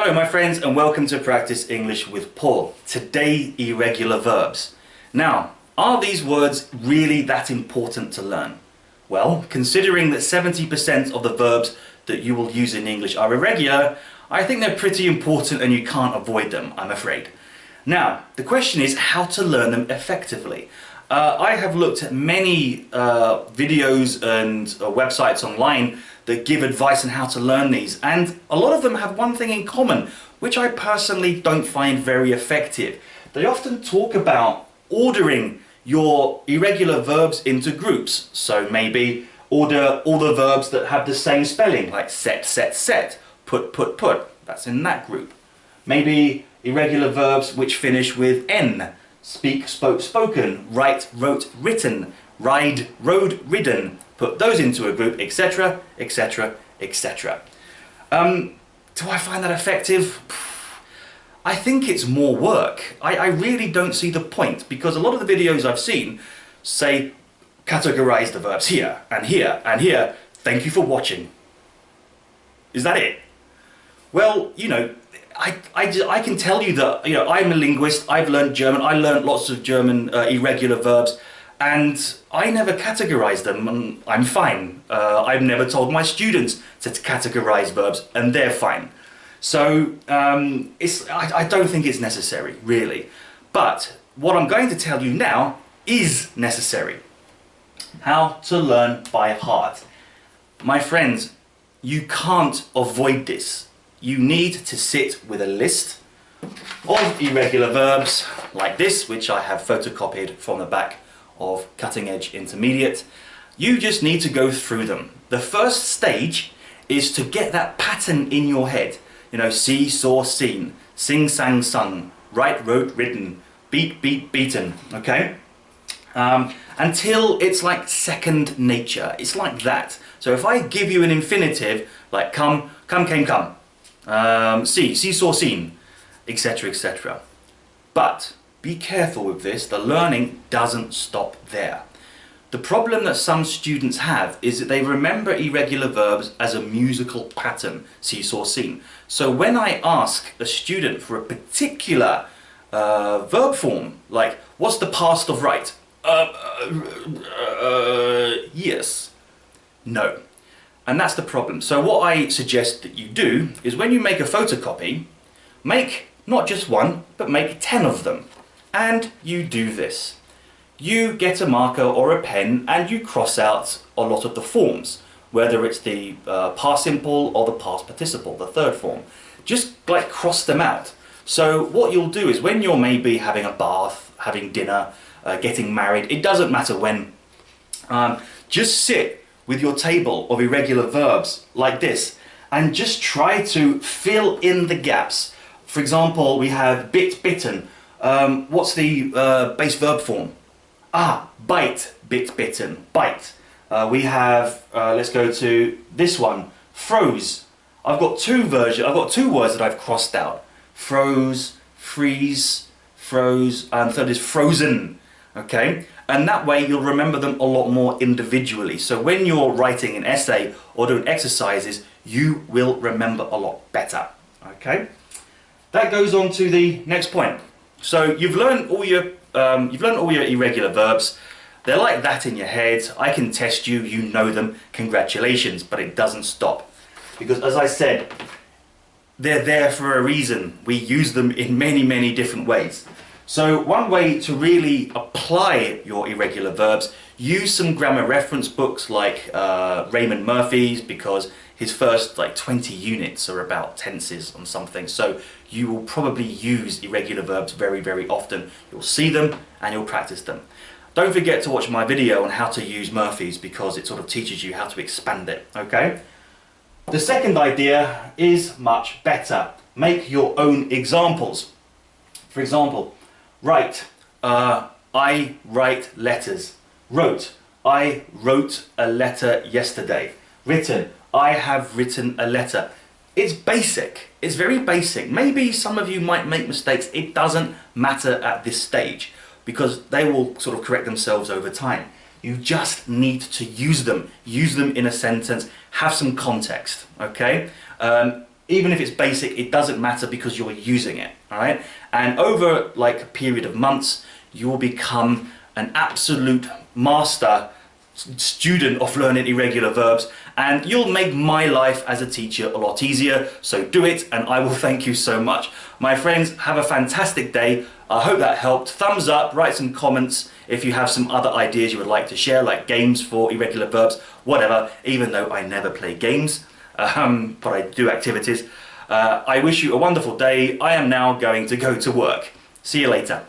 Hello my friends and welcome to Practice English with Paul. Today, irregular verbs. Now, are these words really that important to learn? Well, considering that 70% of the verbs that you will use in English are irregular, I think they're pretty important and you can't avoid them, I'm afraid. Now, the question is how to learn them effectively. I have looked at many videos and websites online that give advice on how to learn these, and a lot of them have one thing in common, which I personally don't find very effective. They often talk about ordering your irregular verbs into groups. So maybe order all the verbs that have the same spelling, like set, set, set, put, put. That's in that group. Maybe irregular verbs which finish with N. Speak, spoke, spoken, write, wrote, written, ride, rode, ridden. Put those into a group, etc, etc, etc. Do I find that effective? I think it's more work. I really don't see the point, because a lot of the videos I've seen say categorize the verbs here and here and here. Thank you for watching. Is that it? Well, you know, I can tell you that, you know, I'm a linguist, I've learned German, I learned lots of German irregular verbs, and I never categorize them, and I'm fine. I've never told my students to categorize verbs, and they're fine. So I don't think it's necessary, really. But what I'm going to tell you now is necessary. How to learn by heart. My friends, you can't avoid this. You need to sit with a list of irregular verbs like this, which I have photocopied from the back of Cutting Edge Intermediate. You just need to go through them. The first stage is to get that pattern in your head. You know, see, saw, seen, sing, sang, sung, write, wrote, written, beat, beat, beaten, okay? Until it's like second nature. It's like that. So if I give you an infinitive, like come, come, came, come, see, saw, seen, etc, etc. But be careful with this, the learning doesn't stop there. The problem that some students have is that they remember irregular verbs as a musical pattern, see, saw, seen. So when I ask a student for a particular verb form, like, what's the past of right? Yes. No. And that's the problem. So what I suggest that you do is when you make a photocopy, make not just one, but make 10 of them. And you do this. You get a marker or a pen and you cross out a lot of the forms, whether it's the past simple or the past participle, the third form. Just like cross them out. So what you'll do is when you're maybe having a bath, having dinner, getting married, it doesn't matter when, just sit with your table of irregular verbs like this and just try to fill in the gaps. For example, we have bit, bitten. What's the base verb form? Bite, bit, bitten, bite. We have, let's go to this one, froze. I've got two words that I've crossed out. Froze, freeze, froze, and third is frozen. Okay? And that way you'll remember them a lot more individually. So when you're writing an essay or doing exercises, you will remember a lot better. Okay? That goes on to the next point. So you've learned all your irregular verbs. They're like that in your head. I can test you, you know them. Congratulations, but it doesn't stop. Because as I said, they're there for a reason. We use them in many, many different ways. So one way to really apply your irregular verbs, use some grammar reference books like Raymond Murphy's, because his first like 20 units are about tenses on something. So you will probably use irregular verbs very, very often. You'll see them and you'll practice them. Don't forget to watch my video on how to use Murphy's, because it sort of teaches you how to expand it, okay? The second idea is much better. Make your own examples. For example, write, I write letters. Wrote, I wrote a letter yesterday. Written, I have written a letter. It's basic, it's very basic. Maybe some of you might make mistakes. It doesn't matter at this stage, because they will sort of correct themselves over time. You just need to use them in a sentence, have some context, okay? even if it's basic, it doesn't matter because you're using it, all right? And over like a period of months, you will become an absolute master student of learning irregular verbs, and you'll make my life as a teacher a lot easier. So do it, and I will thank you so much. My friends, have a fantastic day. I hope that helped. Thumbs up, write some comments if you have some other ideas you would like to share, like games for irregular verbs, whatever, even though I never play games, but I do activities. I wish you a wonderful day. I am now going to go to work. See you later.